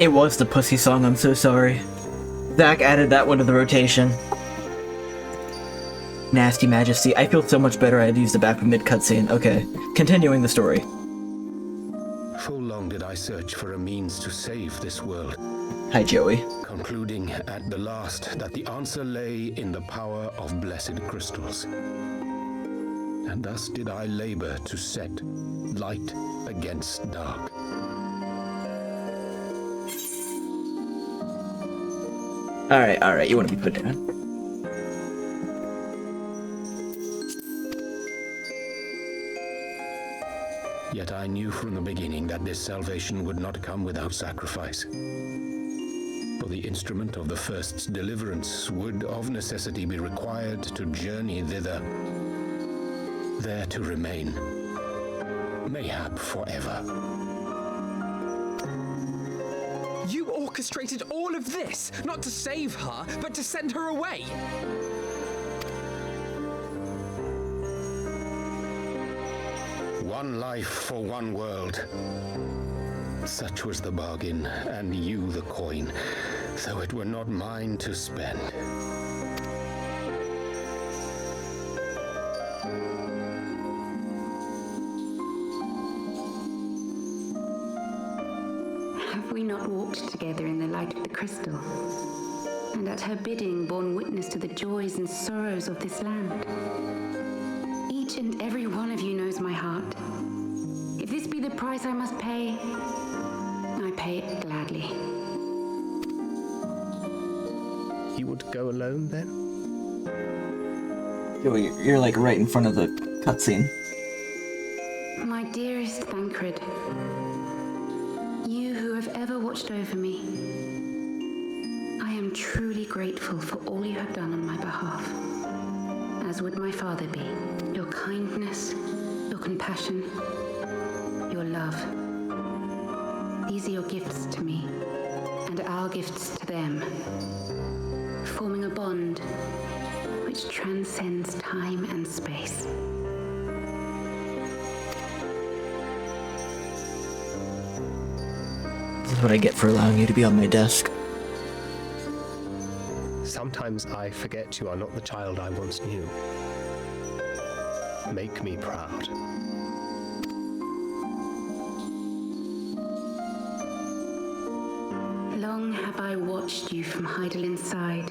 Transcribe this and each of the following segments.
It was the pussy song, I'm so sorry. Zach added that one to the rotation. Nasty Majesty. I feel so much better I had used it back from mid-cutscene. Okay, continuing the story. Full long did I search for a means to save this world. Hi, Joey. Concluding at the last that the answer lay in the power of blessed crystals. And thus did I labor to set light against dark. Alright, you want to be put down. Yet I knew from the beginning that this salvation would not come without sacrifice. For the instrument of the first's deliverance would of necessity be required to journey thither, there to remain, mayhap forever. You orchestrated all of this, not to save her, but to send her away. One life for one world. Such was the bargain, and you the coin, though it were not mine to spend. Have we not walked together in the light of the crystal, and at her bidding borne witness to the joys and sorrows of this land? Each and every one of you knows my heart. If this be the price I must pay, I pay it gladly. You would go alone then? Joey, you're like right in front of the cutscene. My dearest Thancred, you who have ever watched over me, I am truly grateful for all you have done on my behalf, as would my father be. Your kindness, your compassion, your love. These are your gifts to me, and our gifts to them, forming a bond which transcends time and space. This is what I get for allowing you to be on my desk. Sometimes I forget you are not the child I once knew. Make me proud. Long have I watched you from Heidelin's side,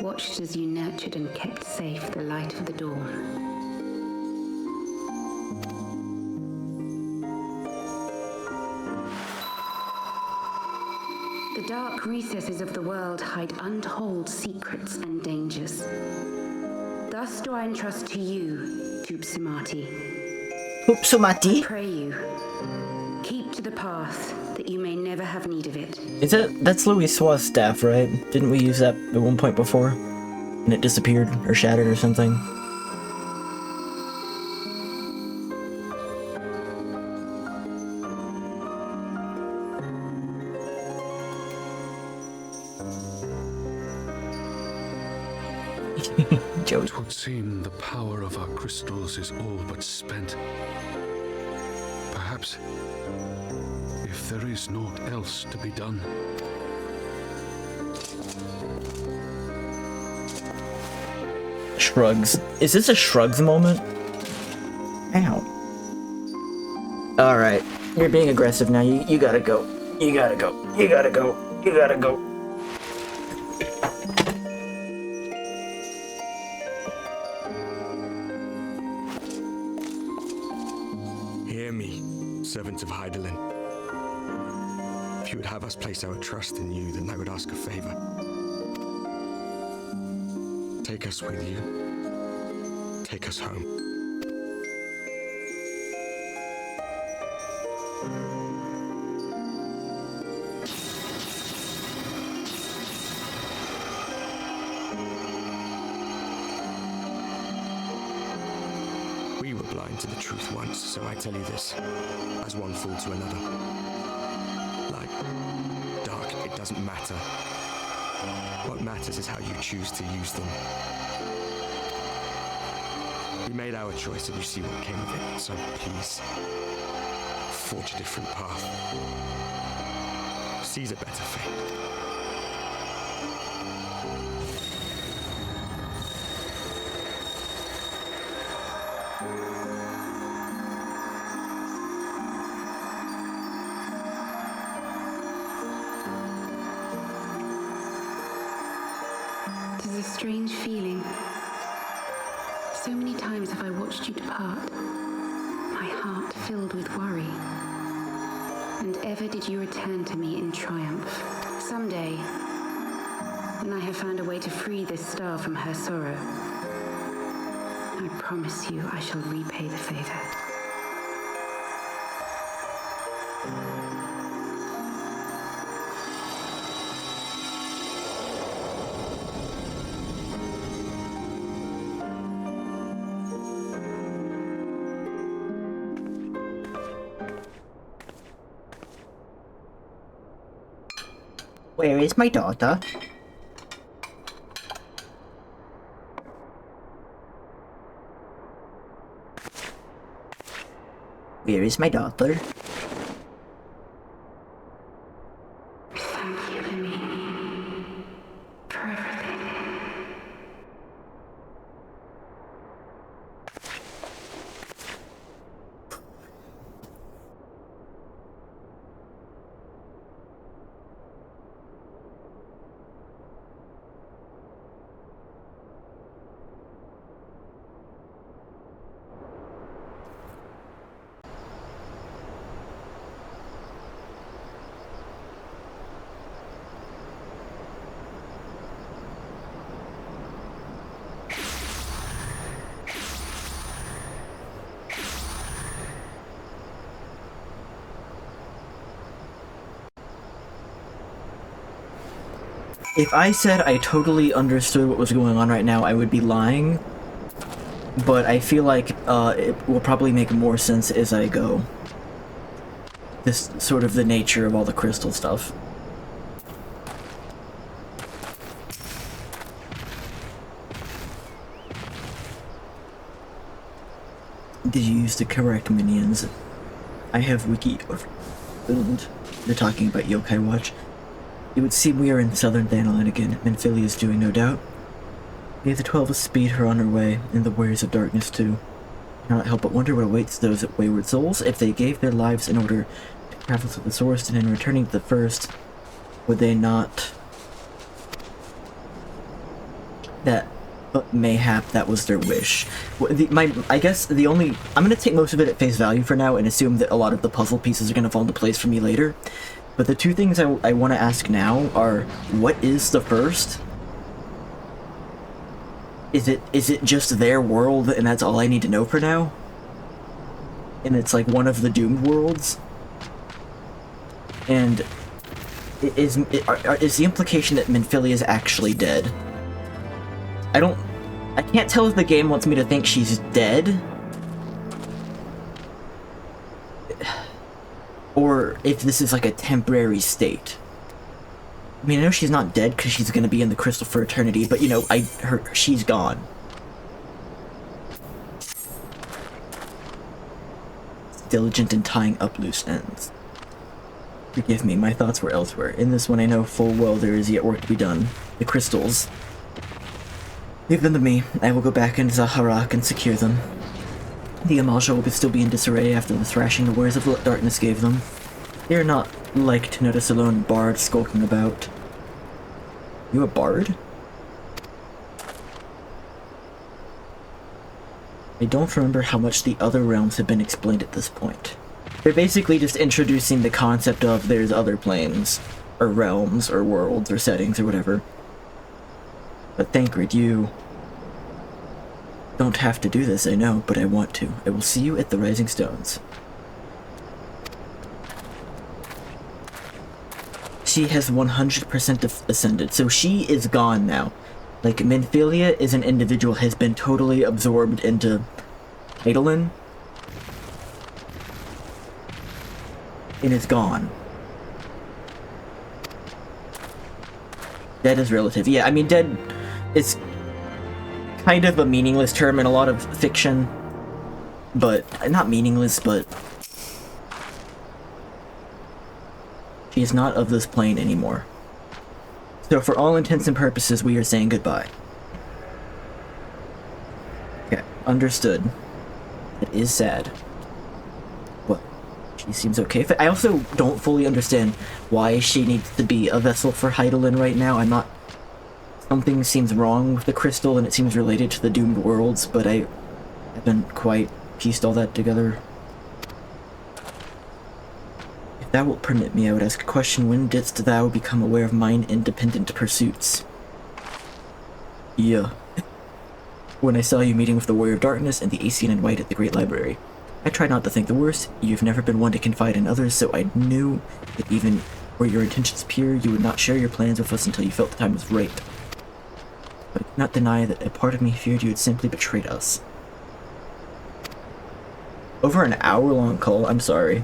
watched as you nurtured and kept safe the light of the dawn. The dark recesses of the world hide untold secrets and dangers. Thus do I entrust to you, Tupsimati. Tupsimati? I pray you, keep to the path, that you may never have need of it. That's Louis Sua's staff, right? Didn't we use that at one point before? And it disappeared, or shattered, or something? Joey. It would seem the power of our crystals is all but spent. Perhaps, if there is naught else to be done. Shrugs. Is this a shrugs moment? Ow. Alright. You're being aggressive now. You gotta go. You gotta go. You gotta go. You gotta go. Hear me, servants of Heidelin. If you would have us place our trust in you, then I would ask a favor. Take us with you. Take us home. We were blind to the truth once, so I tell you this, as one fool to another. Light, dark, it doesn't matter. What matters is how you choose to use them. We made our choice and you see what came of it, so please, forge a different path. sees a better fate. It is a strange feeling. So many times have I watched you depart, my heart filled with worry. And ever did you return to me in triumph. Someday, when I have found a way to free this star from her sorrow, I promise you I shall repay the favor. Where is my daughter? Where is my daughter? Thank you, Lemmy, for everything. If I said I totally understood what was going on right now, I would be lying. But I feel like it will probably make more sense as I go. This sort of the nature of all the crystal stuff. Did you use the correct minions? I have wiki filmed. They're talking about Yokai Watch. It would seem we are in southern Thanalan again. Minfilia is doing, no doubt. May the 12 speed her on her way, and the Warriors of Darkness too. I cannot help but wonder what awaits those wayward souls. If they gave their lives in order to travel to the source, and in returning to the first, would they not... But mayhap that was their wish. I guess the only... I'm gonna take most of it at face value for now, and assume that a lot of the puzzle pieces are gonna fall into place for me later. But the two things I want to ask now are, what is the first? Is it just their world and that's all I need to know for now? And it's like one of the doomed worlds? And is the implication that Minfilia is actually dead? I can't tell if the game wants me to think she's dead, or if this is like a temporary state. I mean, I know she's not dead because she's gonna be in the crystal for eternity, but you know, she's gone. Diligent in tying up loose ends. Forgive me, my thoughts were elsewhere. In this one I know full well there is yet work to be done. The crystals. Leave them to me. I will go back into Zaharak and secure them. The Amalja will still be in disarray after the thrashing the Warriors of Darkness gave them. They are not like to notice a lone bard skulking about. You a bard? I don't remember how much the other realms have been explained at this point. They're basically just introducing the concept of there's other planes, or realms, or worlds, or settings, or whatever. But Thancred, you don't have to do this, I know, but I want to. I will see you at the Rising Stones. She has 100% ascended, so she is gone now. Like, Minfilia as an individual has been totally absorbed into Eidolon. And is gone. Dead is relative. Yeah, I mean, dead is kind of a meaningless term in a lot of fiction. But, not meaningless, but... She is not of this plane anymore. So for all intents and purposes, we are saying goodbye. Okay, understood. It is sad. But she seems okay. I also don't fully understand why she needs to be a vessel for Heidelin right now. I'm not... Something seems wrong with the crystal, and it seems related to the doomed worlds, but I haven't quite pieced all that together. If thou wilt permit me, I would ask a question. When didst thou become aware of mine independent pursuits? Yeah. When I saw you meeting with the Warrior of Darkness and the Asian in White at the Great Library. I tried not to think the worst. You've never been one to confide in others, so I knew that even were your intentions pure, you would not share your plans with us until you felt the time was right. But I cannot deny that a part of me feared you had simply betrayed us. Over an hour-long call? I'm sorry.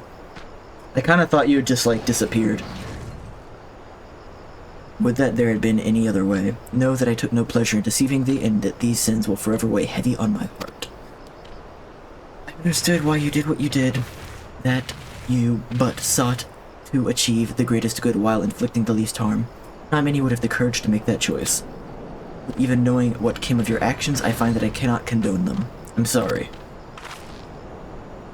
I kinda thought you had just, like, disappeared. Would that there had been any other way. Know that I took no pleasure in deceiving thee, and that these sins will forever weigh heavy on my heart. I understood why you did what you did. That you but sought to achieve the greatest good while inflicting the least harm. Not many would have the courage to make that choice. But even knowing what came of your actions, I find that I cannot condone them. I'm sorry.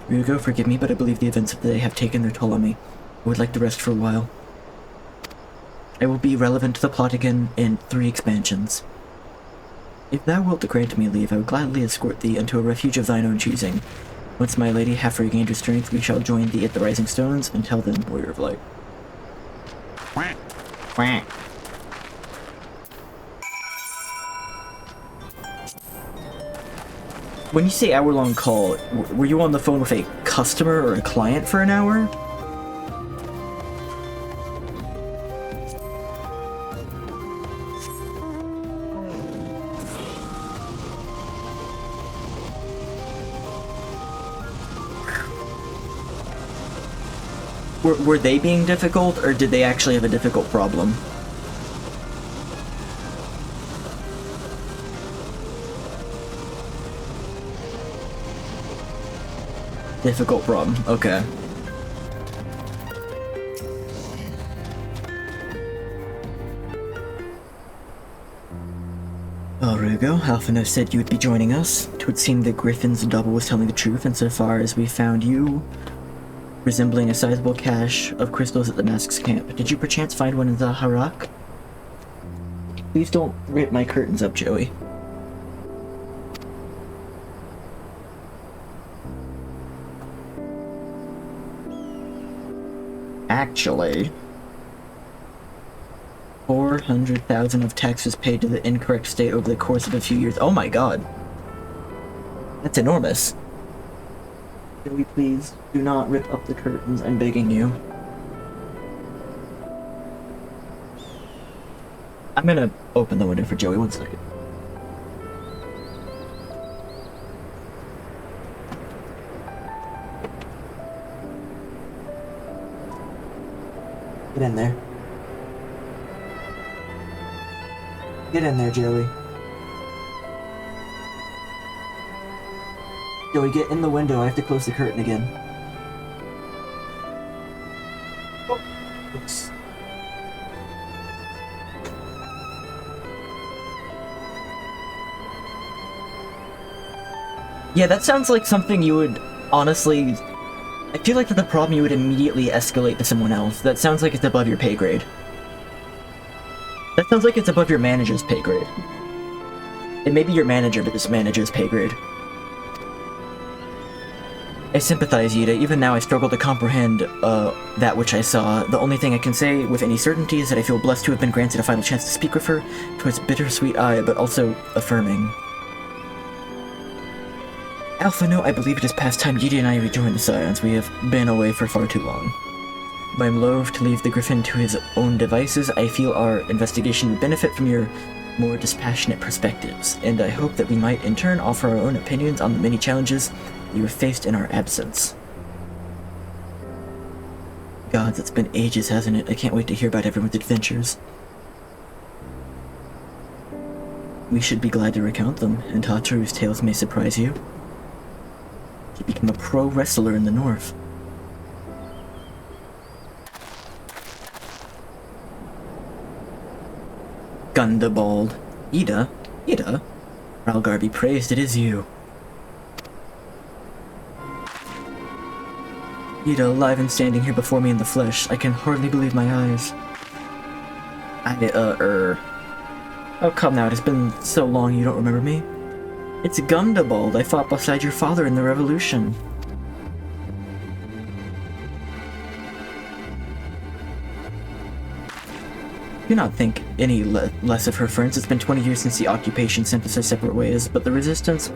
Ryugo, forgive me, but I believe the events of the day have taken their toll on me. I would like to rest for a while. I will be relevant to the plot again in 3 expansions. If thou wilt grant me leave, I will gladly escort thee into a refuge of thine own choosing. Once my lady hath regained her strength, we shall join thee at the Rising Stones. Until then, Warrior of Light. Quack. Quack. When you say hour-long call, were you on the phone with a customer or a client for an hour? Were they being difficult, or did they actually have a difficult problem? Difficult problem, okay. Well, Ryugo, Alphino said you would be joining us. It would seem that Griffin's double was telling the truth insofar as we found you resembling a sizable cache of crystals at the Mask's camp. Did you perchance find one in the Harak? Please don't rip my curtains up, Joey. Actually, 400,000 of tax was paid to the incorrect state over the course of a few years. Oh my god. That's enormous. Joey, please do not rip up the curtains. I'm begging you. I'm gonna open the window for Joey. 1 second. Get in there. Get in there, Joey. Joey, get in the window. I have to close the curtain again. Oh, oops. Yeah, that sounds like something you would honestly... I feel like that's the problem you would immediately escalate to someone else. That sounds like it's above your pay grade. That sounds like it's above your manager's pay grade. It may be your manager, but it's manager's pay grade. I sympathize, Yida. Even now I struggle to comprehend that which I saw. The only thing I can say with any certainty is that I feel blessed to have been granted a final chance to speak with her, to its bittersweet eye, but also affirming. Alpha, no, I believe it is past time Yida and I rejoin the Scions. We have been away for far too long. I am loath to leave the Griffin to his own devices. I feel our investigation would benefit from your more dispassionate perspectives, and I hope that we might in turn offer our own opinions on the many challenges you have faced in our absence. Gods, it's been ages, hasn't it? I can't wait to hear about everyone's adventures. We should be glad to recount them, and Tataru's tales may surprise you. He became a pro wrestler in the north. Gundabald. Ida? Ida? Ralgar be praised, it is you. Ida, alive and standing here before me in the flesh. I can hardly believe my eyes. Oh, come now, it has been so long you don't remember me. It's Gundabald. I fought beside your father in the revolution. Do not think any less of her friends. It's been 20 years since the occupation sent us our separate ways, but the resistance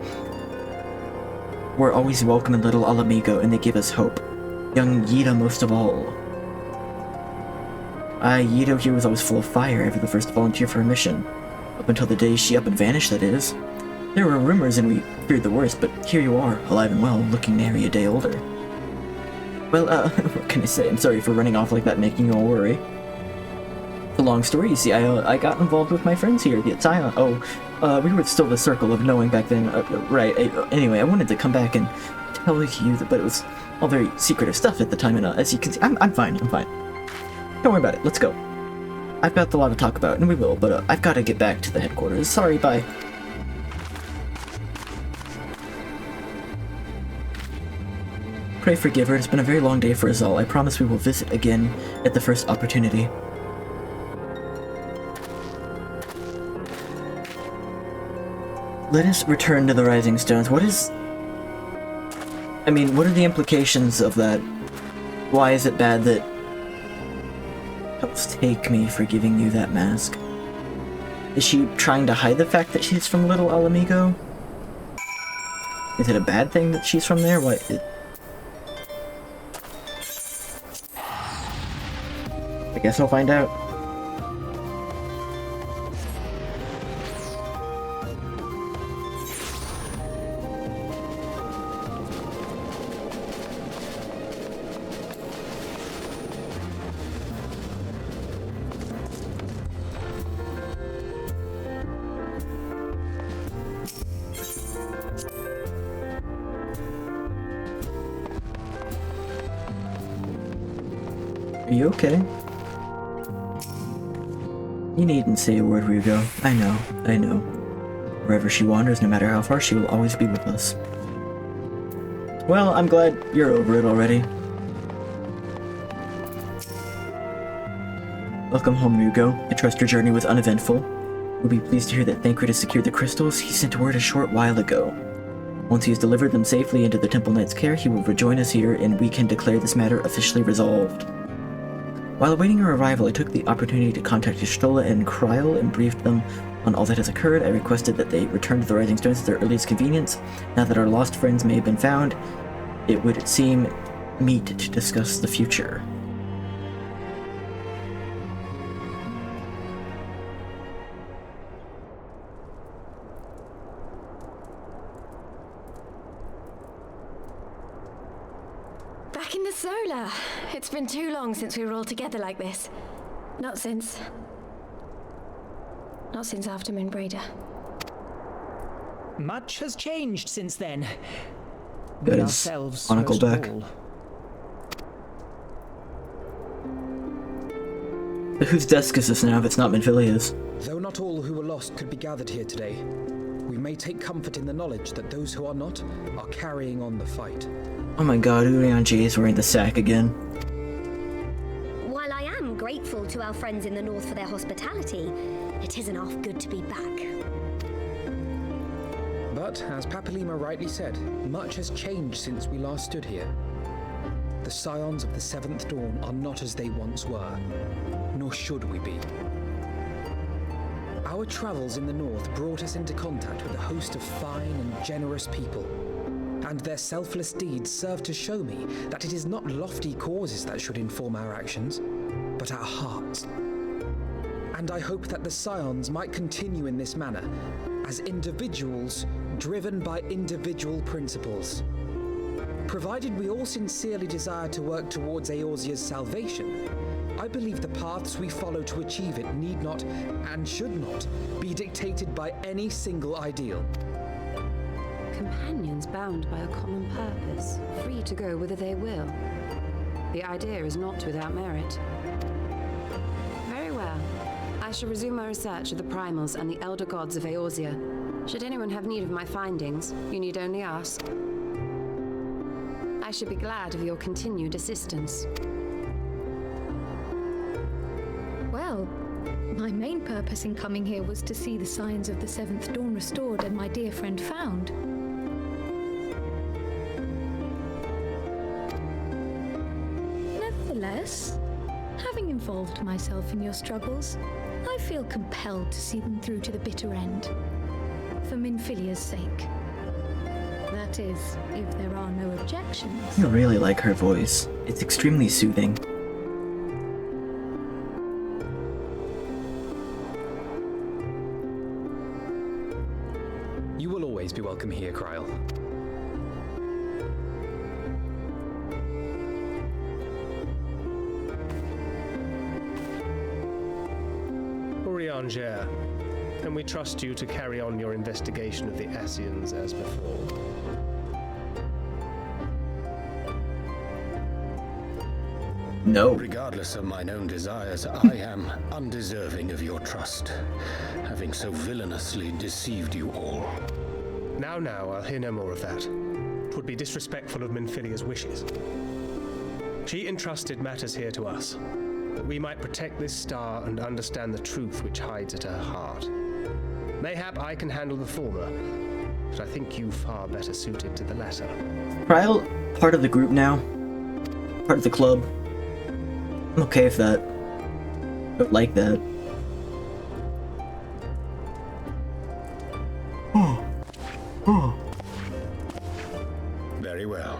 were always welcome in Little Alamigo, and they gave us hope. Young Yida most of all. Yido here was always full of fire, ever the first to volunteer for a mission. Up until the day she up and vanished, that is. There were rumors and we feared the worst, but here you are, alive and well, looking nary a day older. Well, what can I say? I'm sorry for running off like that, making you all worry. It's a long story, you see. I got involved with my friends here, the Scion. We were still the Circle of Knowing back then. Right, anyway, I wanted to come back and tell you that, but it was all very secretive stuff at the time, and as you can see, I'm fine. Don't worry about it, let's go. I've got a lot to talk about, and we will, but I've got to get back to the headquarters. Sorry, bye. Pray forgive her, it's been a very long day for us all. I promise we will visit again at the first opportunity. Let us return to the Rising Stones. What are the implications of that? Why is it bad that... Helps take me for giving you that mask? Is she trying to hide the fact that she's from Little Alamigo? Is it a bad thing that she's from there? What? I guess I'll find out. Are you okay? You needn't say a word, Ryugo. I know. Wherever she wanders, no matter how far, she will always be with us. Well, I'm glad you're over it already. Welcome home, Ryugo. I trust your journey was uneventful. We'll be pleased to hear that Thancred has secured the crystals. He sent word a short while ago. Once he has delivered them safely into the Temple Knight's care, he will rejoin us here, and we can declare this matter officially resolved. While awaiting her arrival, I took the opportunity to contact Y'shtola and Kryl and briefed them on all that has occurred. I requested that they return to the Rising Stones at their earliest convenience. Now that our lost friends may have been found, it would seem meet to discuss the future. Back in the Solar. It's been too long since we were all together like this. Not since after Moonbraider. Much has changed since then. Got We his ourselves monocle most of back. all. But whose desk is this now if it's not Minfilia's? Though not all who were lost could be gathered here today, we may take comfort in the knowledge that those who are not are carrying on the fight. Oh my god, Urian J is wearing the sack again. While I am grateful to our friends in the north for their hospitality, it isn't half good to be back. But, as Papalima rightly said, much has changed since we last stood here. The Scions of the Seventh Dawn are not as they once were, nor should we be. Our travels in the north brought us into contact with a host of fine and generous people, and their selfless deeds serve to show me that it is not lofty causes that should inform our actions, but our hearts. And I hope that the Scions might continue in this manner, as individuals driven by individual principles. Provided we all sincerely desire to work towards Eorzea's salvation, I believe the paths we follow to achieve it need not, and should not, be dictated by any single ideal. Companions bound by a common purpose, free to go whither they will. The idea is not without merit. Very well. I I shall resume my research of the primals and the elder gods of Eorzea. Should anyone have need of my findings, you need only ask. I should be glad of your continued assistance. Well, my main purpose in coming here was to see the signs of the Seventh Dawn restored and my dear friend found. Nevertheless, having involved myself in your struggles, I feel compelled to see them through to the bitter end. For Minfilia's sake. That is, if there are no objections. I really like her voice. It's extremely soothing. You will always be welcome here, Kryl. Urianger, can we trust you to carry on your investigation of the Ascians as before? No. Regardless of mine own desires, I am undeserving of your trust, having so villainously deceived you all. Now, I'll hear no more of that. 'Twould be disrespectful of Minfilia's wishes. She entrusted matters here to us, that we might protect this star and understand the truth which hides at her heart. Mayhap I can handle the former, but I think you far better suited to the latter. Kryl, part of the group now. Part of the club. I'm okay with that. Don't like that. Very well.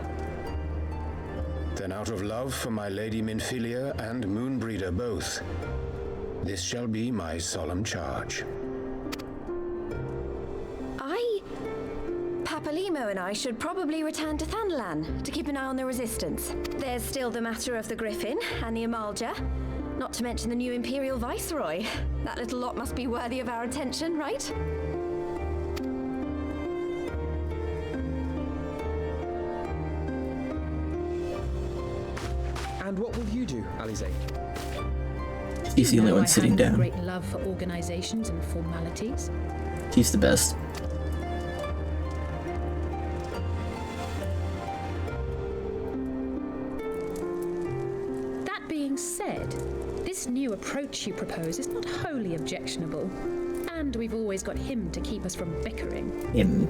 Then out of love for my Lady Minfilia and Moonbreeder both, this shall be my solemn charge. Papalimo and I should probably return to Thanalan to keep an eye on the resistance. There's still the matter of the Griffin and the Amalja, not to mention the new Imperial Viceroy. That little lot must be worthy of our attention, right? And what will you do, Alize? She's the only one sitting down. Great love for organizations and formalities. She's the best. That being said, this new approach you propose is not wholly objectionable. And we've always got him to keep us from bickering. Him.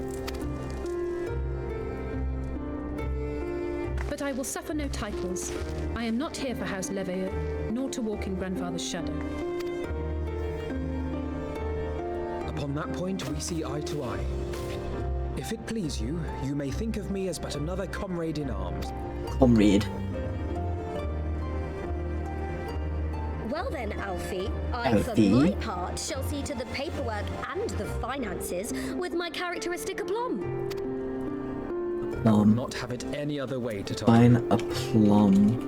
But I will suffer no titles. I am not here for House Leveilleur, nor to walk in Grandfather's shadow. Upon that point, we see eye to eye. If it please you, you may think of me as but another comrade in arms. Comrade. Well then, Alfie, I for my part shall see to the paperwork and the finances with my characteristic aplomb. Not have it any other way to talk. Fine aplomb.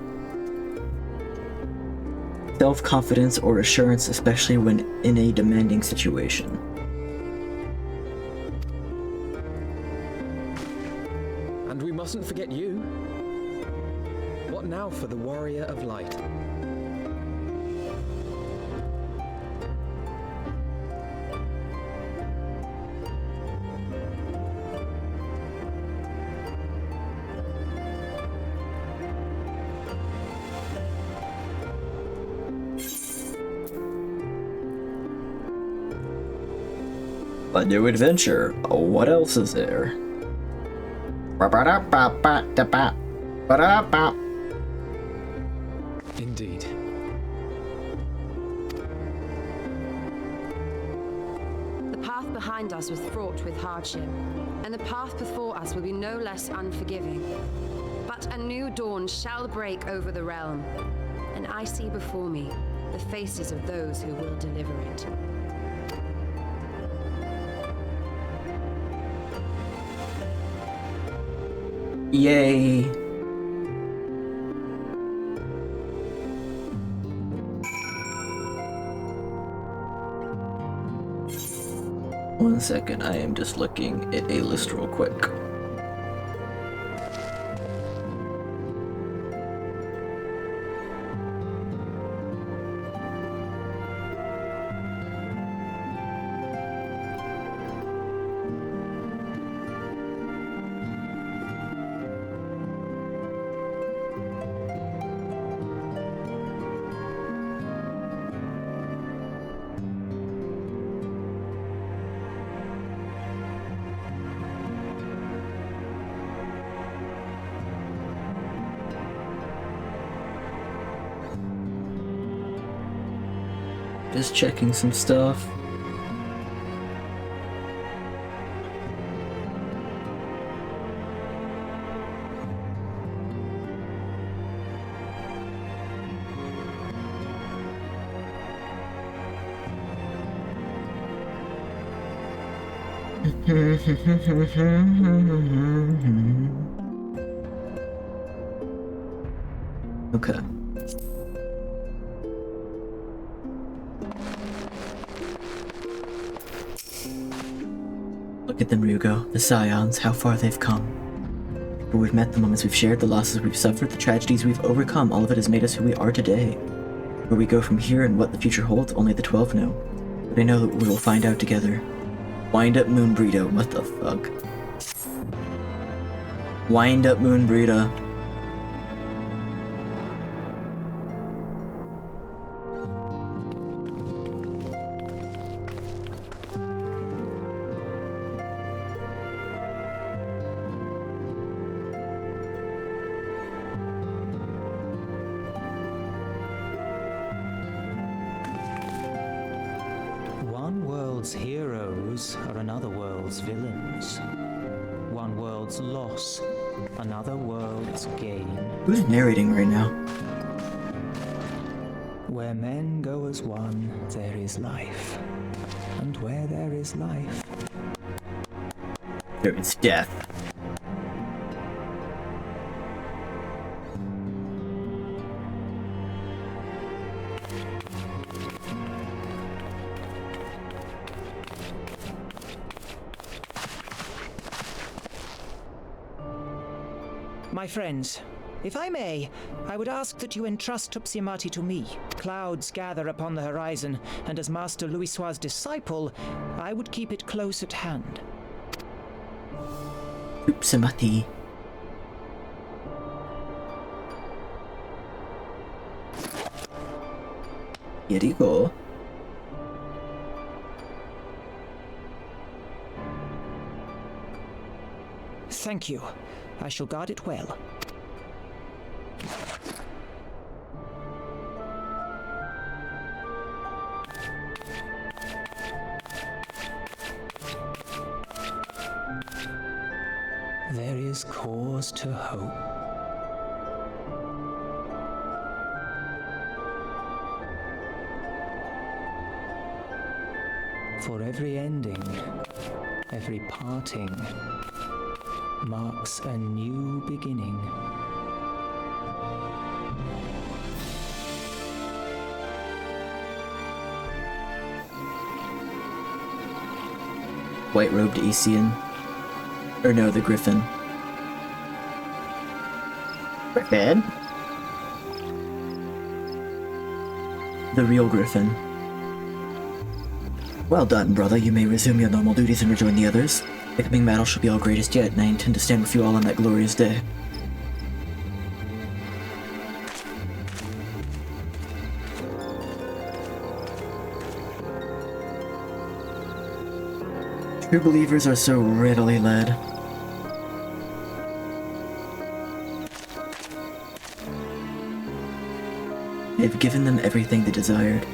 Self-confidence or assurance, especially when in a demanding situation. And we mustn't forget you. What now for the Warrior of Light? A new adventure. What else is there? Indeed. The path behind us was fraught with hardship, and the path before us will be no less unforgiving. But a new dawn shall break over the realm, and I see before me the faces of those who will deliver it. Yay. One second, I am just looking at a list real quick. Just checking some stuff. Okay. Look at them, Ryugo. The Scions, how far they've come. But we've met the moments we've shared, the losses we've suffered, the tragedies we've overcome. All of it has made us who we are today. Where we go from here and what the future holds, only the 12 know. But I know that we will find out together. Wind up Moon Burrito, what the fuck? Wind up Moon Burrito. One world's heroes are another world's villains. One world's loss, another world's gain. Who's narrating right now? Where men go as one, there is life. And where there is life, There is death. My friends, if I may, I would ask that you entrust Tupsimati to me. Clouds gather upon the horizon, and as Master Louisoix's disciple, I would keep it close at hand. Tupsimati. Here you go. Thank you. I shall guard it well. there is cause to hope. For every ending, every parting, marks a new beginning. White-robed Aesian. Or no, the Griffin. Griffin? The real Griffin. Well done, brother. You may resume your normal duties and rejoin the others. The coming battle shall be our greatest yet, and I intend to stand with you all on that glorious day. True believers are so readily led. I have given them everything they desired,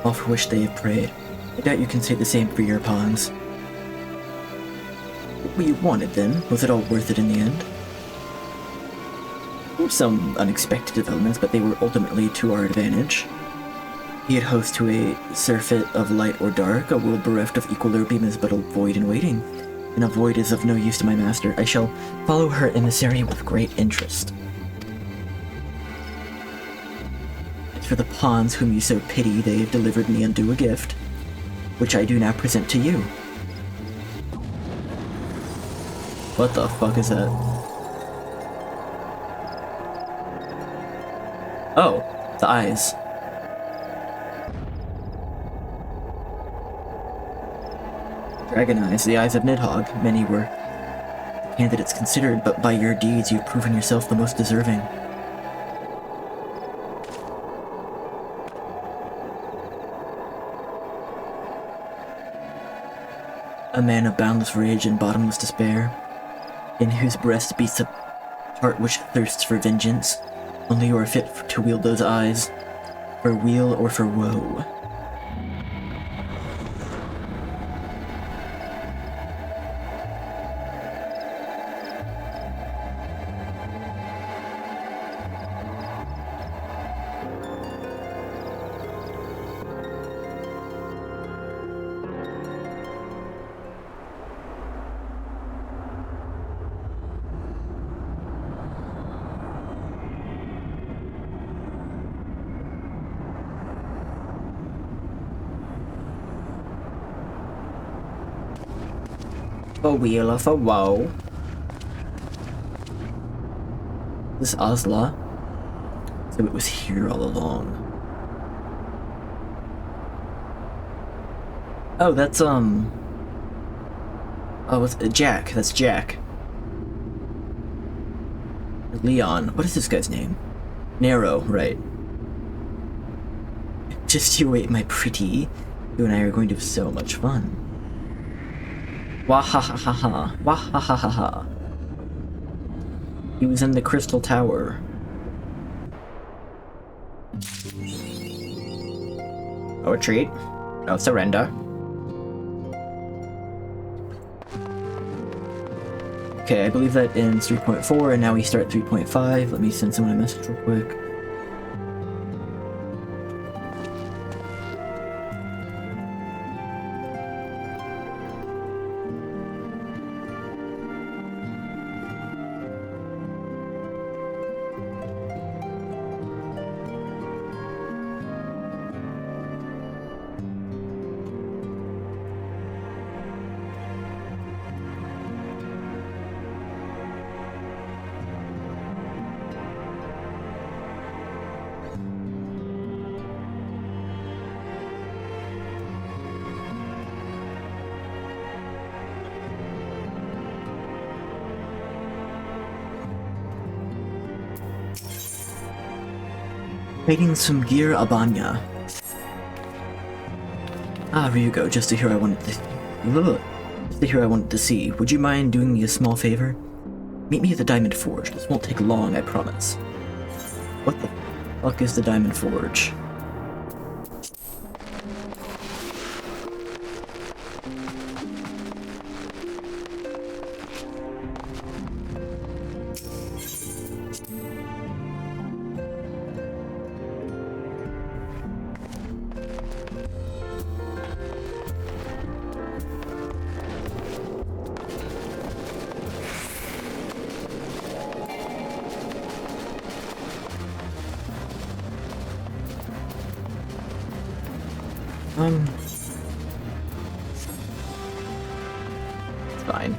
all for which they have prayed. I doubt you can say the same for your pawns. What were you wanted then? Was it all worth it in the end? There were some unexpected developments, but they were ultimately to our advantage. Be it host to a surfeit of light or dark, a world bereft of equilibrium is but a void in waiting, and a void is of no use to my master. I shall follow her emissary with great interest. As for the pawns whom you so pity, they have delivered me unto a gift, which I do now present to you. What the fuck is that? Oh, the eyes. Dragon eyes, the eyes of Nidhogg. Many were candidates considered, but by your deeds you've proven yourself the most deserving. A man of boundless rage and bottomless despair, in whose breast beats a heart which thirsts for vengeance. Only you are fit to wield those eyes, for weal or for woe. A wheel of a woe. This Osla. So it was here all along. Oh, that's oh, what's Jack? That's Jack. Leon. What is this guy's name? Narrow, right. Just you wait, my pretty. You and I are going to have so much fun. Wahahaha. Wahahaha. He was in the Crystal Tower. No retreat. No surrender. Okay, I believe that ends 3.4, and now we start 3.5. Let me send someone a message real quick. Trading some gear Abanya. Ah, Ryugo, just to hear I wanted to see. Would you mind doing me a small favor? Meet me at the Diamond Forge. This won't take long, I promise. What the fuck is the Diamond Forge? Fine.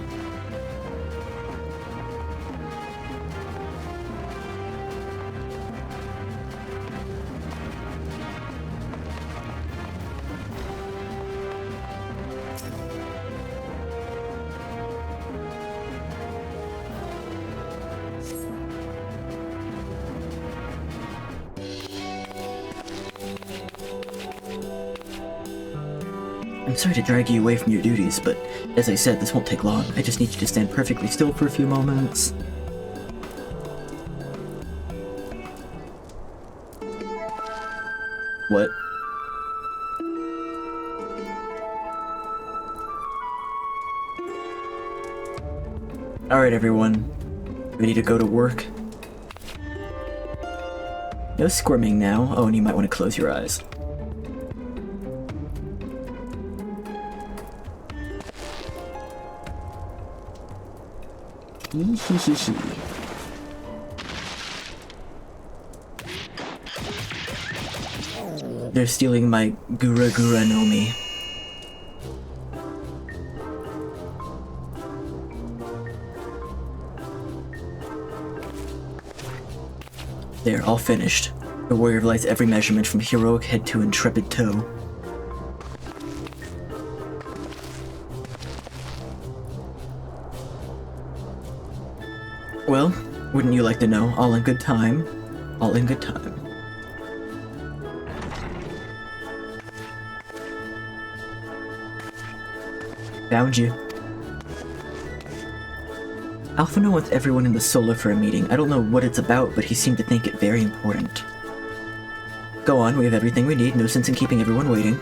I'm sorry to drag you away from your duties, but as I said, this won't take long. I just need you to stand perfectly still for a few moments. What? Alright, everyone. Ready to go to work? No squirming now. Oh, and you might want to close your eyes. They're stealing my Gura Gura no Mi. There, all finished. The Warrior of Light's every measurement from heroic head to intrepid toe. Well, wouldn't you like to know? All in good time. All in good time. Found you. Alphino wants everyone in the Solar for a meeting. I don't know what it's about, but he seemed to think it very important. Go on, we have everything we need. No sense in keeping everyone waiting.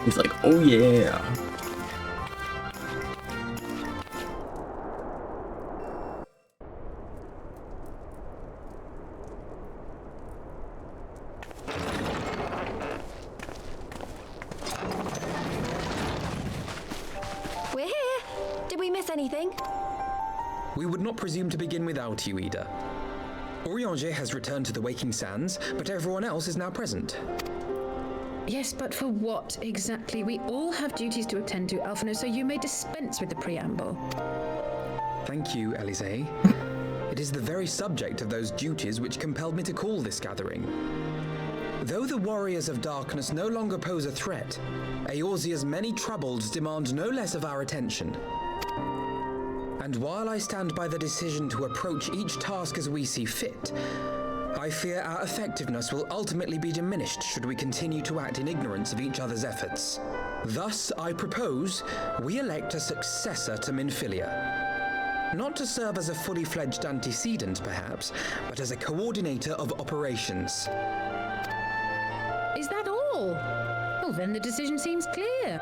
He's like, oh yeah. We're here. Did we miss anything? We would not presume to begin without you, Ida. Orianger has returned to the Waking Sands, but everyone else is now present. Yes, but for what exactly? We all have duties to attend to, Alphino, so you may dispense with the preamble. Thank you, Elise. It is the very subject of those duties which compelled me to call this gathering. Though the warriors of darkness no longer pose a threat, Eorzea's many troubles demand no less of our attention. And while I stand by the decision to approach each task as we see fit, I fear our effectiveness will ultimately be diminished should we continue to act in ignorance of each other's efforts. Thus, I propose we elect a successor to Minfilia. Not to serve as a fully fledged antecedent, perhaps, but as a coordinator of operations. Is that all? Well, then the decision seems clear.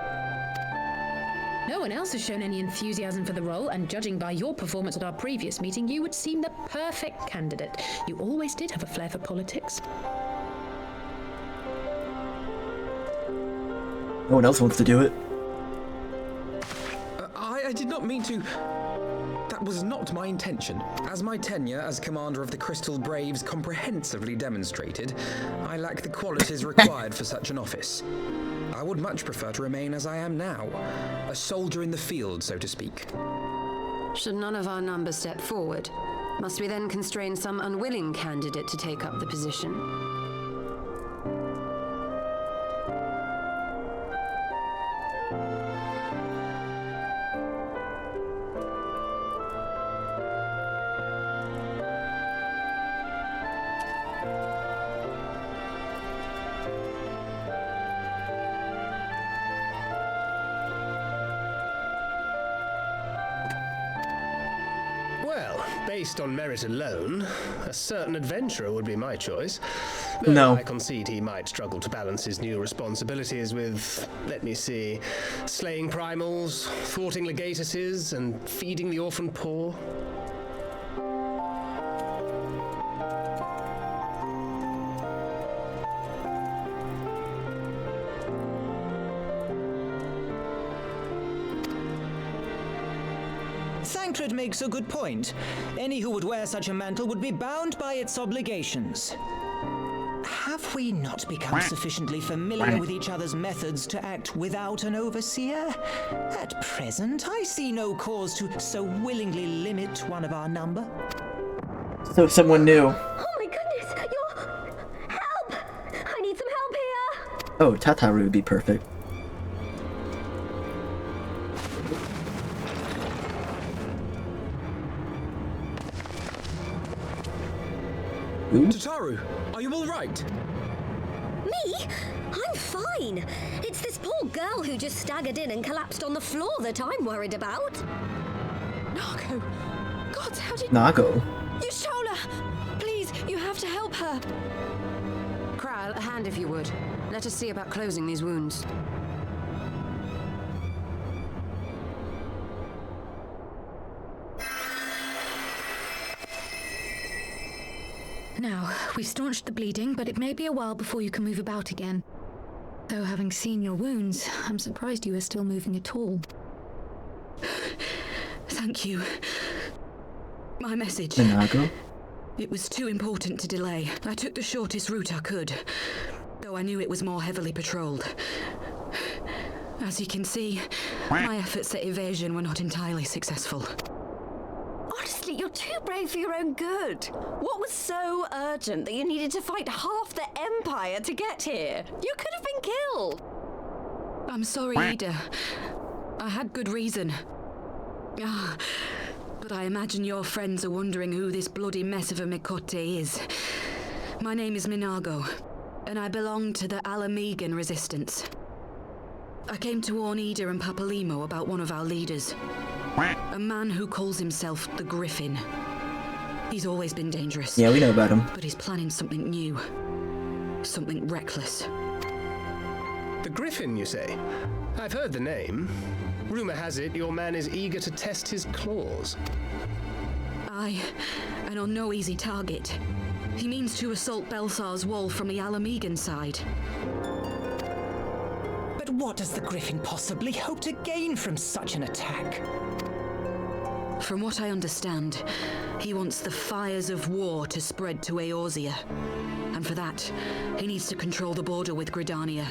No one else has shown any enthusiasm for the role, and judging by your performance at our previous meeting, you would seem the perfect candidate. You always did have a flair for politics. No one else wants to do it. I did not mean to... That was not my intention. As my tenure as commander of the Crystal Braves comprehensively demonstrated, I lack the qualities required for such an office. I would much prefer to remain as I am now, a soldier in the field, so to speak. Should none of our number step forward, must we then constrain some unwilling candidate to take up the position? Based on merit alone, a certain adventurer would be my choice. Though No. I concede he might struggle to balance his new responsibilities with, let me see, slaying primals, thwarting legatuses, and feeding the orphan poor. Thancred makes a good point. Any who would wear such a mantle would be bound by its obligations. Have we not become sufficiently familiar with each other's methods to act without an overseer? At present, I see no cause to so willingly limit one of our number. So someone new. Oh my goodness, help! I need some help here! Oh, Tataru would be perfect. Tataru, are you all right? Me? I'm fine. It's this poor girl who just staggered in and collapsed on the floor that I'm worried about. Nago! God, how did... Nago? Yashola! Please, you have to help her. Kral, a hand if you would. Let us see about closing these wounds. Now, we've staunched the bleeding, but it may be a while before you can move about again. Though having seen your wounds, I'm surprised you are still moving at all. Thank you. My message. Nago? It was too important to delay. I took the shortest route I could, though I knew it was more heavily patrolled. As you can see, my efforts at evasion were not entirely successful. Honestly, you're too brave for your own good. What was so urgent that you needed to fight half the Empire to get here? You could have been killed. I'm sorry, Ida. I had good reason. But I imagine your friends are wondering who this bloody mess of a Mikote is. My name is Minago, and I belong to the Alamegan Resistance. I came to warn Ida and Papalimo about one of our leaders. A man who calls himself the Griffin. He's always been dangerous. Yeah, we know about him. But he's planning something new. Something reckless. The Griffin, you say? I've heard the name. Rumor has it your man is eager to test his claws. Aye, and on no easy target. He means to assault Belsar's wall from the Alamegan side. But what does the Griffin possibly hope to gain from such an attack? From what I understand, he wants the fires of war to spread to Eorzea. And for that, he needs to control the border with Gridania.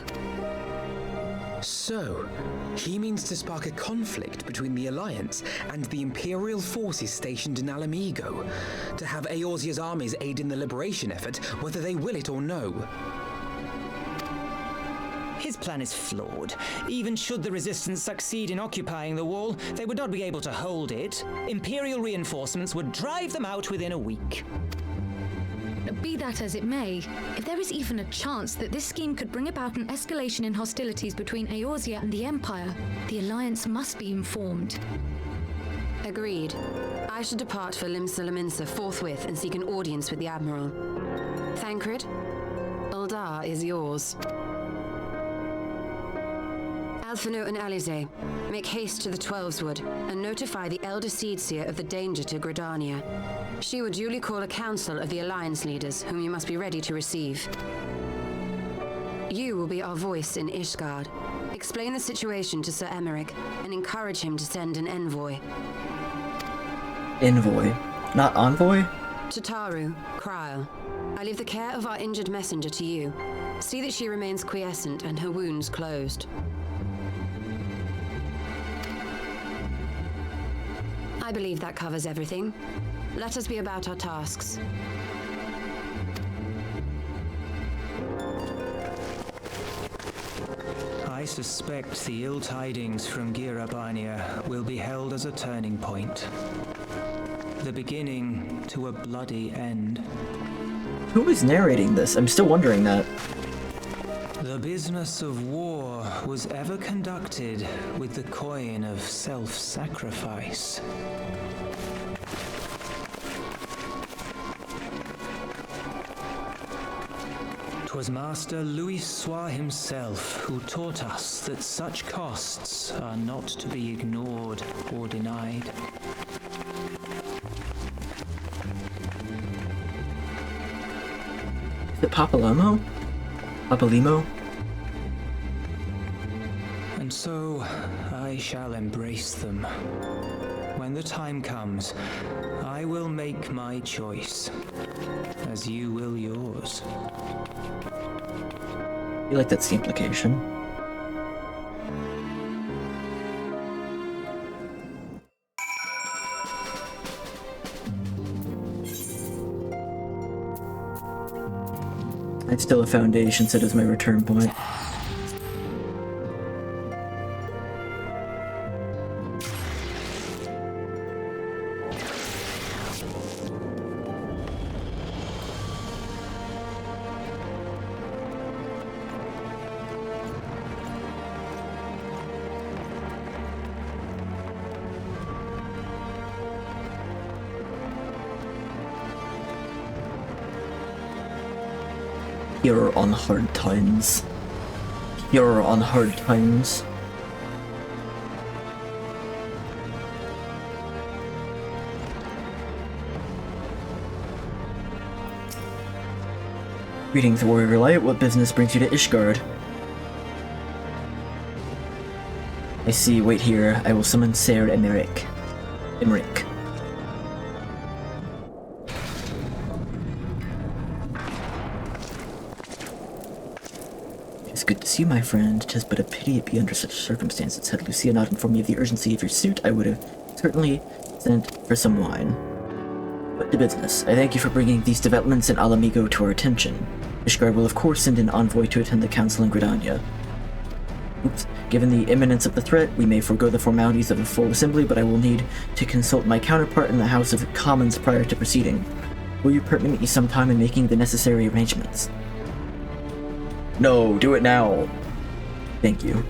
So, he means to spark a conflict between the Alliance and the Imperial forces stationed in Alamigo, to have Eorzea's armies aid in the liberation effort, whether they will it or no. His plan is flawed. Even should the Resistance succeed in occupying the wall, they would not be able to hold it. Imperial reinforcements would drive them out within a week. Be that as it may, if there is even a chance that this scheme could bring about an escalation in hostilities between Eorzea and the Empire, the Alliance must be informed. Agreed. I should depart for Lim-Salaminsa forthwith and seek an audience with the Admiral. Thancred, Uldar is yours. Alphino and Alize, make haste to the Twelveswood and notify the Elder Seedseer of the danger to Gridania. She will duly call a council of the Alliance leaders, whom you must be ready to receive. You will be our voice in Ishgard. Explain the situation to Sir Emmerich and encourage him to send an envoy. Envoy, not envoy? To Taru, Kryl. I leave the care of our injured messenger to you. See that she remains quiescent and her wounds closed. I believe that covers everything. Let us be about our tasks. I suspect the ill tidings from Girabania will be held as a turning point. The beginning to a bloody end. Who is narrating this? I'm still wondering that. The business of war was ever conducted with the coin of self-sacrifice. 'Twas Master Louis himself who taught us that such costs are not to be ignored or denied. Is it Papalimo? Papalimo? And so I shall embrace them. When the time comes, I will make my choice, as you will yours. I feel like that's the implication. I've still a foundation set as my return point. You're on hard times. You're on hard times. Greetings, Warrior Light. What business brings you to Ishgard? I see. Wait here. I will summon Ser Emmerich. Good to see you, my friend. 'Tis but a pity it be under such circumstances. Had Lucia not informed me of the urgency of your suit, I would have certainly sent for some wine. But to business. I thank you for bringing these developments in Alamigo to our attention. Ishgard will of course send an envoy to attend the council in Gridania. Oops. Given the imminence of the threat, we may forego the formalities of a full assembly, but I will need to consult my counterpart in the House of Commons prior to proceeding. Will you permit me some time in making the necessary arrangements? No, do it now. Thank you.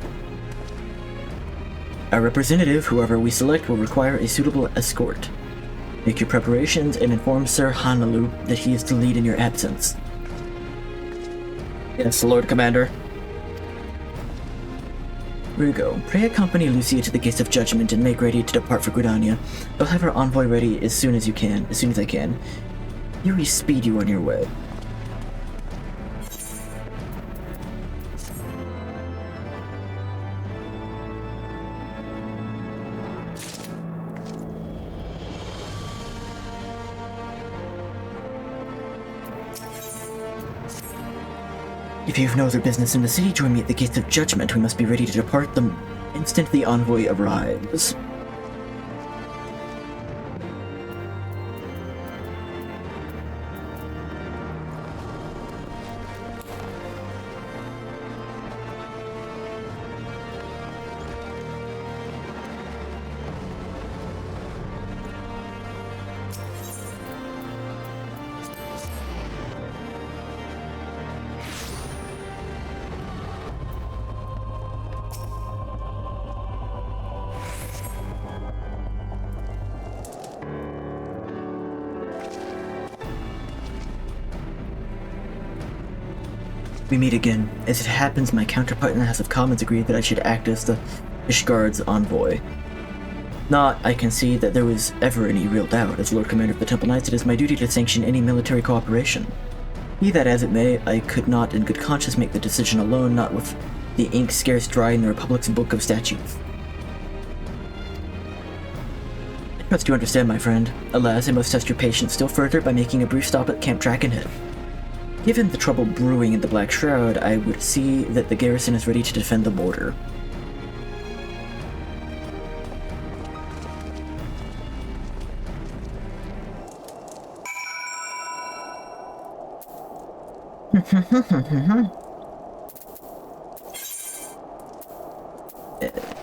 Our representative, whoever we select, will require a suitable escort. Make your preparations and inform Sir Hanalu that he is to lead in your absence. Yes, Lord Commander. Rugo, pray accompany Lucia to the Gates of Judgment and make ready to depart for Gridania. I'll have her envoy ready as soon as I can. Yuri, speed you on your way. If you have no other business in the city, join me at the gates of judgment. We must be ready to depart the instant the envoy arrives. We meet again. As it happens, my counterpart in the House of Commons agreed that I should act as the Ishgard's envoy. Not, I concede, that there was ever any real doubt. As Lord Commander of the Temple Knights, it is my duty to sanction any military cooperation. Be that as it may, I could not in good conscience make the decision alone, not with the ink scarce dry in the Republic's Book of Statutes. I trust you understand, my friend. Alas, I must test your patience still further by making a brief stop at Camp Dragonhead. Given the trouble brewing in the Black Shroud, I would see that the garrison is ready to defend the border.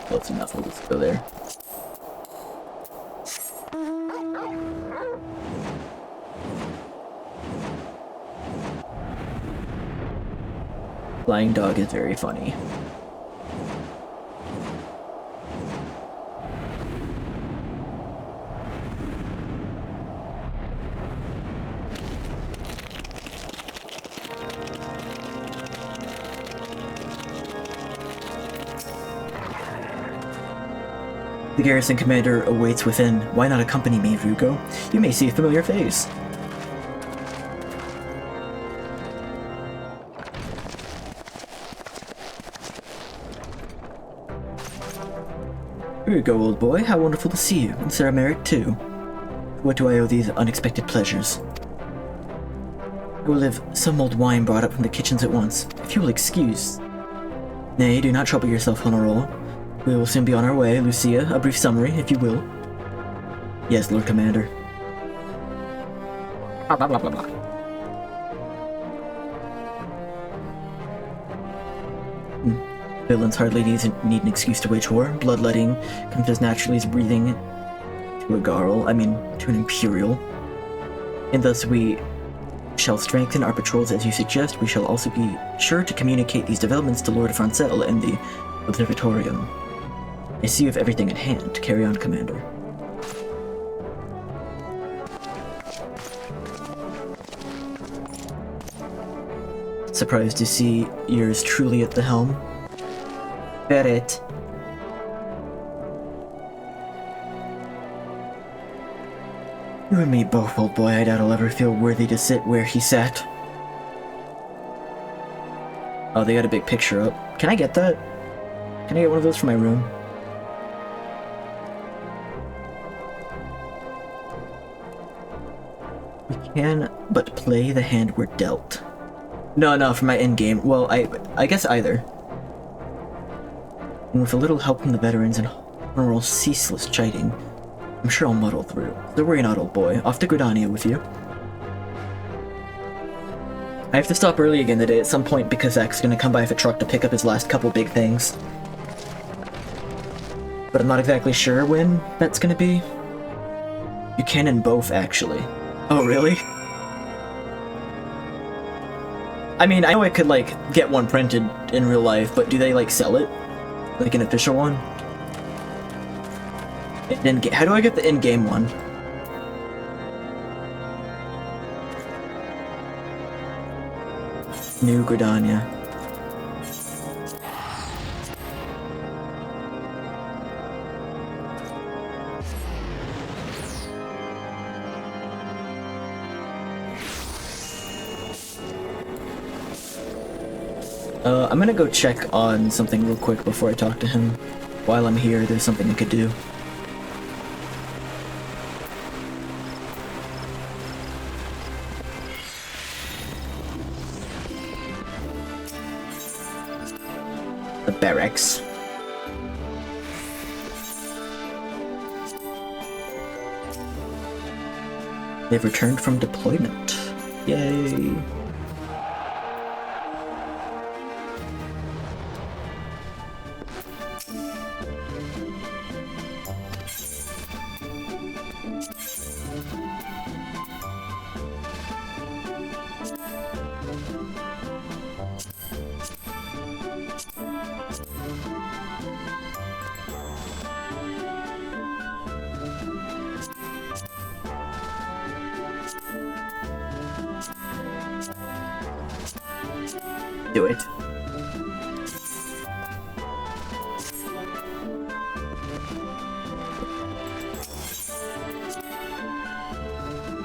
Close enough, we'll just go there. Flying dog is very funny. The garrison commander awaits within. Why not accompany me, Rugo? You may see a familiar face. Here you go, old boy. How wonderful to see you, and Sarah Merrick, too. What do I owe these unexpected pleasures? I will have some old wine brought up from the kitchens at once, if you will excuse. Nay, do not trouble yourself, Honorable. We will soon be on our way. Lucia, a brief summary, if you will. Yes, Lord Commander. Blah, blah, blah, blah, blah. Villains hardly need an excuse to wage war. Bloodletting comes as naturally as breathing to a Garl, to an Imperial. And thus we shall strengthen our patrols as you suggest. We shall also be sure to communicate these developments to Lord Francel and the Observatorium. I see you have everything at hand. Carry on, Commander. Surprised to see yours truly at the helm. It. You and me both, old boy. I doubt I'll ever feel worthy to sit where he sat. Oh, they got a big picture up. Can I get that? Can I get one of those for my room? We can but play the hand we're dealt. No, for my endgame. Well, I guess either. And with a little help from the veterans and Honorable ceaseless chiding, I'm sure I'll muddle through. So worry not, old boy. Off to Gridania with you. I have to stop early again today at some point because Zach's gonna come by with a truck to pick up his last couple big things. But I'm not exactly sure when that's gonna be. You can in both, actually. Oh, really? I know I could, get one printed in real life, but do they, sell it? Like an official one? How do I get the in-game one? New Gridania. I'm gonna go check on something real quick before I talk to him. While I'm here, there's something I could do. Rex. They've returned from deployment. Yay! Do it.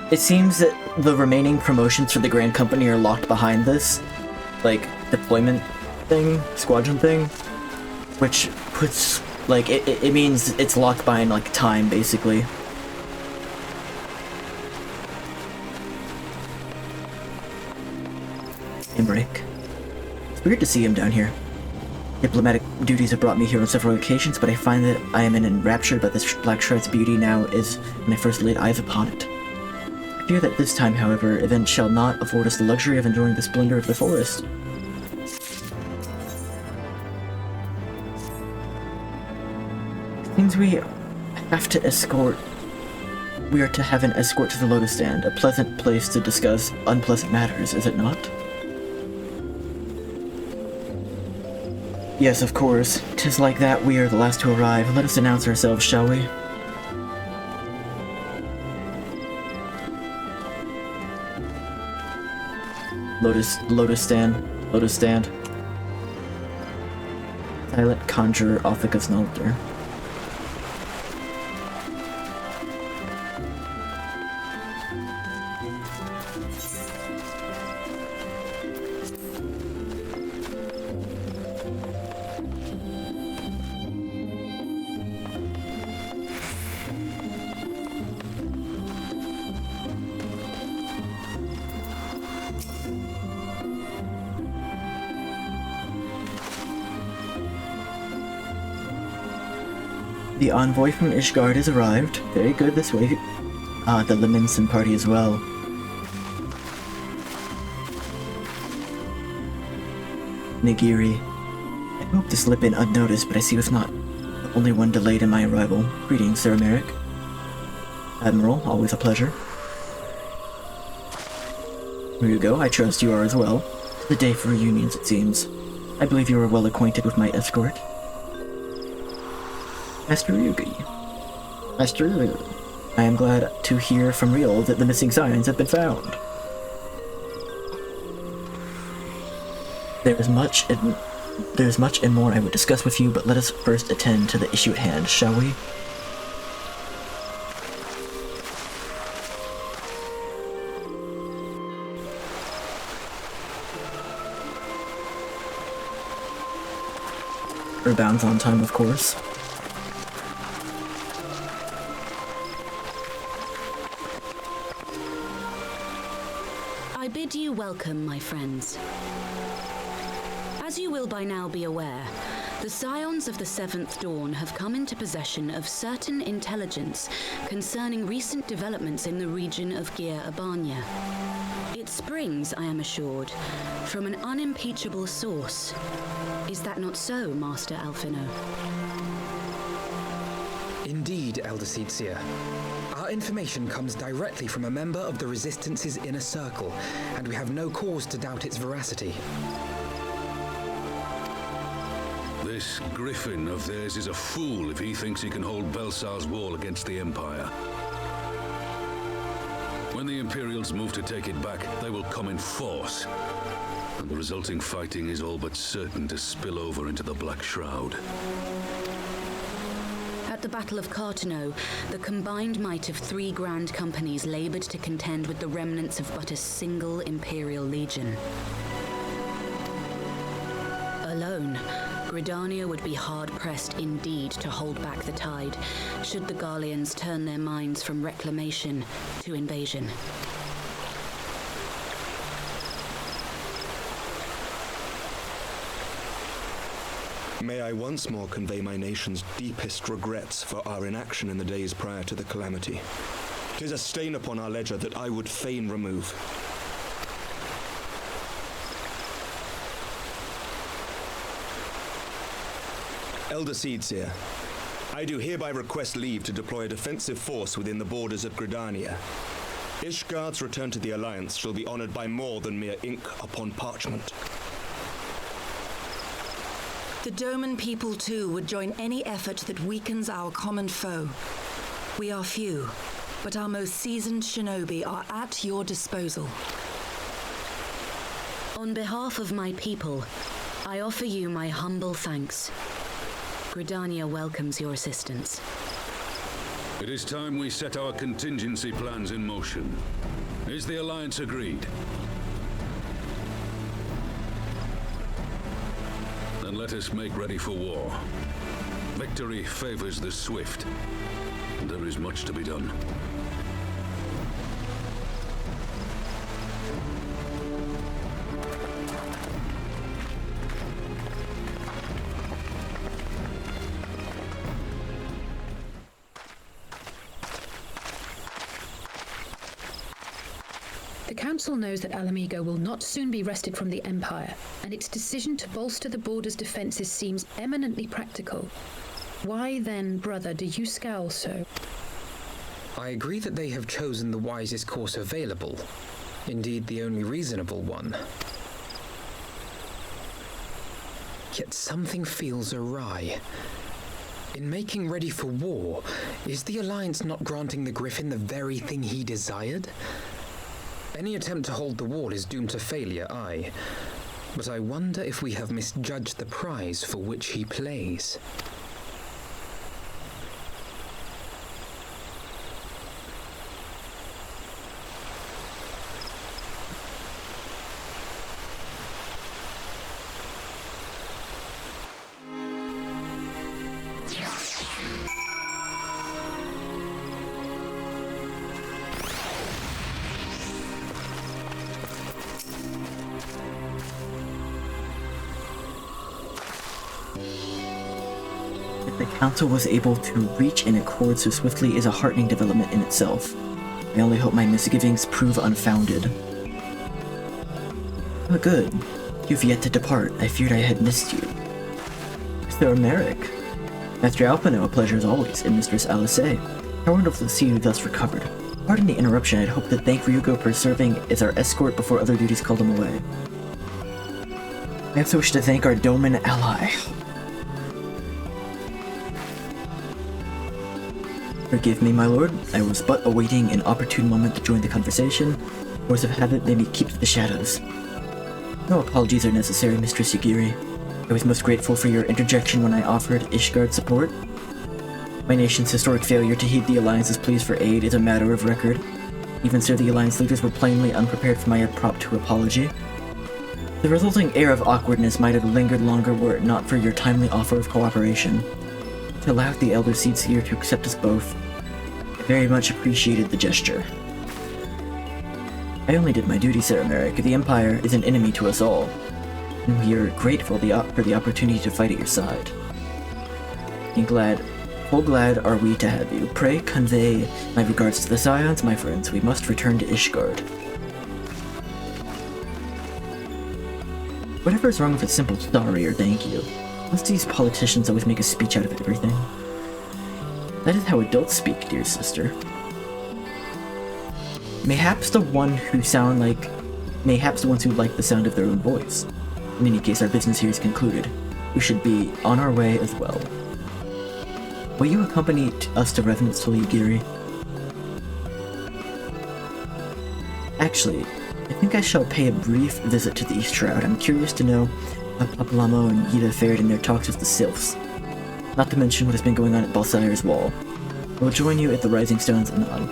It seems that the remaining promotions for the Grand Company are locked behind this, like, deployment thing, squadron thing, which puts, like, it means it's locked behind, like, time, basically. Break. It's weird to see him down here. Diplomatic duties have brought me here on several occasions, but I find that I am enraptured by this Black Shroud's beauty now as when I first laid eyes upon it. I fear that this time, however, events shall not afford us the luxury of enjoying the splendor of the forest. It means we have to escort. We are to have an escort to the Lotus Stand, a pleasant place to discuss unpleasant matters, is it not? Yes, of course. 'Tis like that we are the last to arrive. Let us announce ourselves, shall we? Lotus Stand. Silent conjurer Othicus Nalter. The envoy from Ishgard has arrived. Very good this way. The Leminson party as well. Nagiri. I hope to slip in unnoticed, but I see was not the only one delayed in my arrival. Greetings, Sir Merrick. Admiral, always a pleasure. Ryugo, I trust you are as well. The day for reunions, it seems. I believe you are well acquainted with my escort. Master Ryugi. Master Ryugi. I am glad to hear from Real that the missing signs have been found. There is much and more I would discuss with you, but let us first attend to the issue at hand, shall we? Bounds on time, of course. I bid you welcome, my friends. As you will by now be aware, the Scions of the Seventh Dawn have come into possession of certain intelligence concerning recent developments in the region of Gyr Abania. It springs, I am assured, from an unimpeachable source. Is that not so, Master Alphino? Indeed, Elder Seedseer. Our information comes directly from a member of the Resistance's inner circle, and we have no cause to doubt its veracity. This Griffin of theirs is a fool if he thinks he can hold Belsar's wall against the Empire. When the Imperials move to take it back, they will come in force. And the resulting fighting is all but certain to spill over into the Black Shroud. At the Battle of Cartano, the combined might of 3 grand companies labored to contend with the remnants of but a single Imperial legion. Alone, Gridania would be hard-pressed indeed to hold back the tide, should the Garleans turn their minds from reclamation to invasion. May I once more convey my nation's deepest regrets for our inaction in the days prior to the calamity. 'Tis a stain upon our ledger that I would fain remove. Elder Seedseer, I do hereby request leave to deploy a defensive force within the borders of Gridania. Ishgard's return to the Alliance shall be honored by more than mere ink upon parchment. The Doman people, too, would join any effort that weakens our common foe. We are few, but our most seasoned shinobi are at your disposal. On behalf of my people, I offer you my humble thanks. Gridania welcomes your assistance. It is time we set our contingency plans in motion. Is the Alliance agreed? Then let us make ready for war. Victory favors the swift, and there is much to be done. The Council knows that Alamigo will not soon be wrested from the Empire, and its decision to bolster the border's defenses seems eminently practical. Why then, brother, do you scowl so? I agree that they have chosen the wisest course available, indeed the only reasonable one. Yet something feels awry. In making ready for war, is the Alliance not granting the Griffin the very thing he desired? Any attempt to hold the wall is doomed to failure, aye. But I wonder if we have misjudged the prize for which he plays. The Council was able to reach an accord so swiftly is a heartening development in itself. I only hope my misgivings prove unfounded. Oh good. You've yet to depart. I feared I had missed you. Sir Merrick. Master Alpino, a pleasure as always, and Mistress Alice. How wonderful to see you thus recovered. Pardon the interruption, I'd hoped to thank Ryugo for serving as our escort before other duties called him away. I also wish to thank our Doman ally. Forgive me, my lord. I was but awaiting an opportune moment to join the conversation. Force of habit made me keep to the shadows. No apologies are necessary, Mistress Yugiri. I was most grateful for your interjection when I offered Ishgard support. My nation's historic failure to heed the Alliance's pleas for aid is a matter of record. Even so, the Alliance leaders were plainly unprepared for my impromptu apology. The resulting air of awkwardness might have lingered longer were it not for your timely offer of cooperation. It allowed the Elder Seedseer to accept us both. I very much appreciated the gesture. I only did my duty, Sir Merrick. The Empire is an enemy to us all, and we are grateful for the opportunity to fight at your side. Full glad are we to have you. Pray convey my regards to the Scions, my friends. We must return to Ishgard. Whatever is wrong with a simple sorry or thank you? Must these politicians always make a speech out of everything? That is how adults speak, dear sister. Mayhaps the ones who like the sound of their own voice. In any case, our business here is concluded. We should be on our way as well. Will you accompany us to Revenant's Yugiri? Actually, I think I shall pay a brief visit to the East Shroud. I'm curious to know how Papalamo and Yida fared in their talks with the Sylphs. Not to mention what has been going on at Balsire's Wall. I will join you at the Rising Stones anon.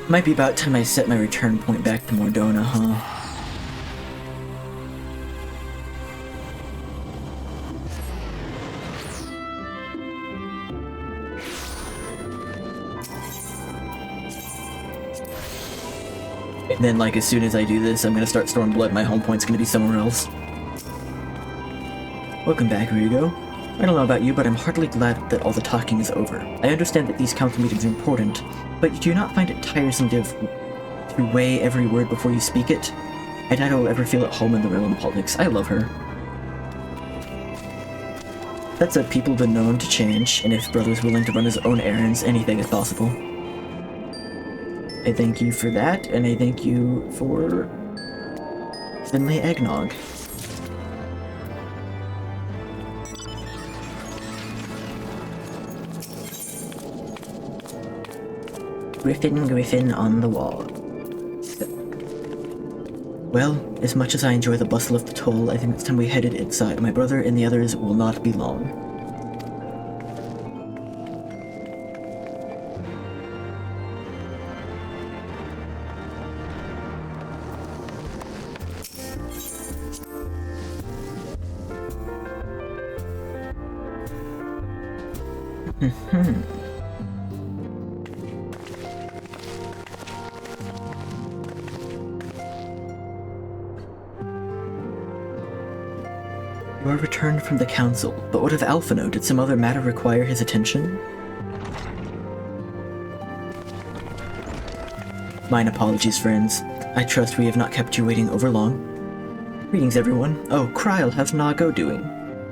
Might be about time I set my return point back to Mordona, huh? And then, like, as soon as I do this, I'm gonna start Stormblood. My home point's gonna be somewhere else. Welcome back, Rigo. I don't know about you, but I'm heartily glad that all the talking is over. I understand that these council meetings are important, but do you not find it tiresome to weigh every word before you speak it? I doubt I will ever feel at home in the realm of politics. I love her. That said, people have been known to change, and if brother's willing to run his own errands, anything is possible. I thank you for that, and I thank you for Finley Eggnog. Griffin on the wall. Well, as much as I enjoy the bustle of the toll, I think it's time we headed inside. My brother and the others will not be long. You are returned from the council, but what of Alphino? Did some other matter require his attention? Mine apologies, friends. I trust we have not kept you waiting over long. Greetings, everyone. Oh, Kryl, how's Nago doing?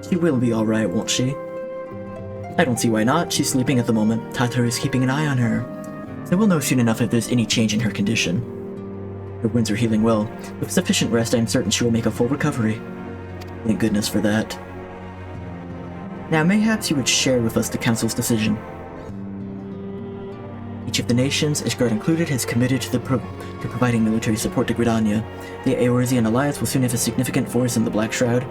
She will be alright, won't she? I don't see why not. She's sleeping at the moment. Tatar is keeping an eye on her. So we'll know soon enough if there's any change in her condition. Her wounds are healing well. With sufficient rest, I am certain she will make a full recovery. Thank goodness for that. Now, mayhaps you would share with us the Council's decision. Each of the nations, Ishgard included, has committed to providing military support to Gridania. The Eorzean Alliance will soon have a significant force in the Black Shroud,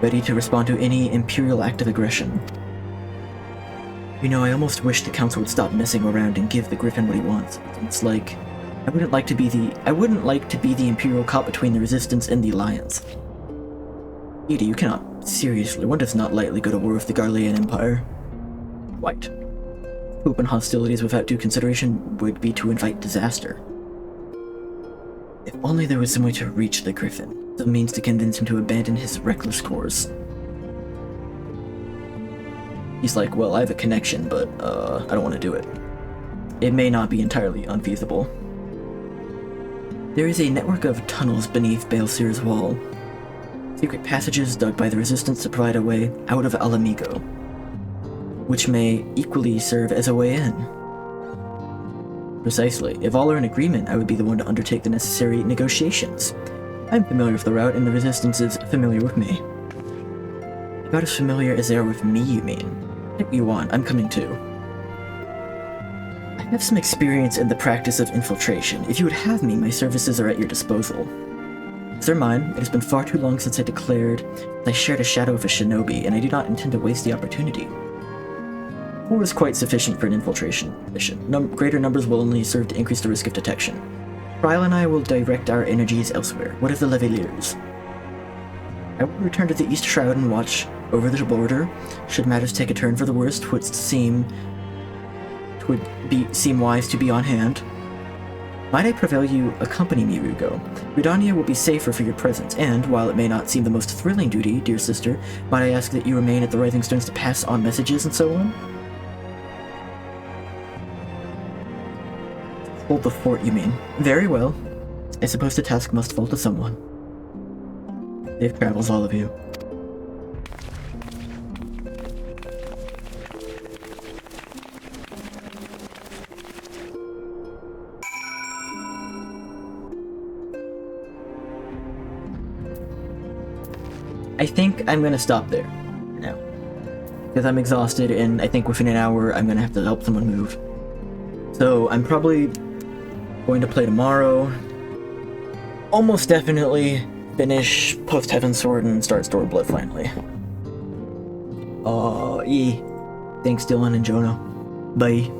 ready to respond to any Imperial act of aggression. You know, I almost wish the Council would stop messing around and give the Griffin what he wants. It's like, I wouldn't like to be the Imperial caught between the Resistance and the Alliance. Ida, you cannot. Seriously, one does not lightly go to war with the Garlean Empire. Quite. Open hostilities without due consideration would be to invite disaster. If only there was some way to reach the Griffin, some means to convince him to abandon his reckless course. He's like, well, I have a connection, but, I don't want to do it. It may not be entirely unfeasible. There is a network of tunnels beneath Balesir's wall. Secret passages dug by the Resistance to provide a way out of Alamigo, which may equally serve as a way in. Precisely. If all are in agreement, I would be the one to undertake the necessary negotiations. I'm familiar with the route, and the Resistance is familiar with me. About as familiar as they are with me, you mean? Take what you want, I'm coming too. I have some experience in the practice of infiltration. If you would have me, my services are at your disposal. They're mine. It has been far too long since I declared that I shared a shadow of a shinobi, and I do not intend to waste the opportunity. 4 is quite sufficient for an infiltration mission. Greater numbers will only serve to increase the risk of detection. Kryl and I will direct our energies elsewhere. What of the Leveliers? I will return to the East Shroud and watch over the border. Should matters take a turn for the worst, 'twould seem wise to be on hand. Might I prevail you accompany me, Rugo? Gridania will be safer for your presence, and, while it may not seem the most thrilling duty, dear sister, might I ask that you remain at the Rising Stones to pass on messages and so on? Hold the fort, you mean? Very well. I suppose the task must fall to someone. Safe travels, all of you. I think I'm gonna stop there now, because I'm exhausted, and I think within an hour I'm gonna have to help someone move. So I'm probably going to play tomorrow. Almost definitely finish post Heavensward and start Stormblood finally. Thanks Dylan and Jonah. Bye.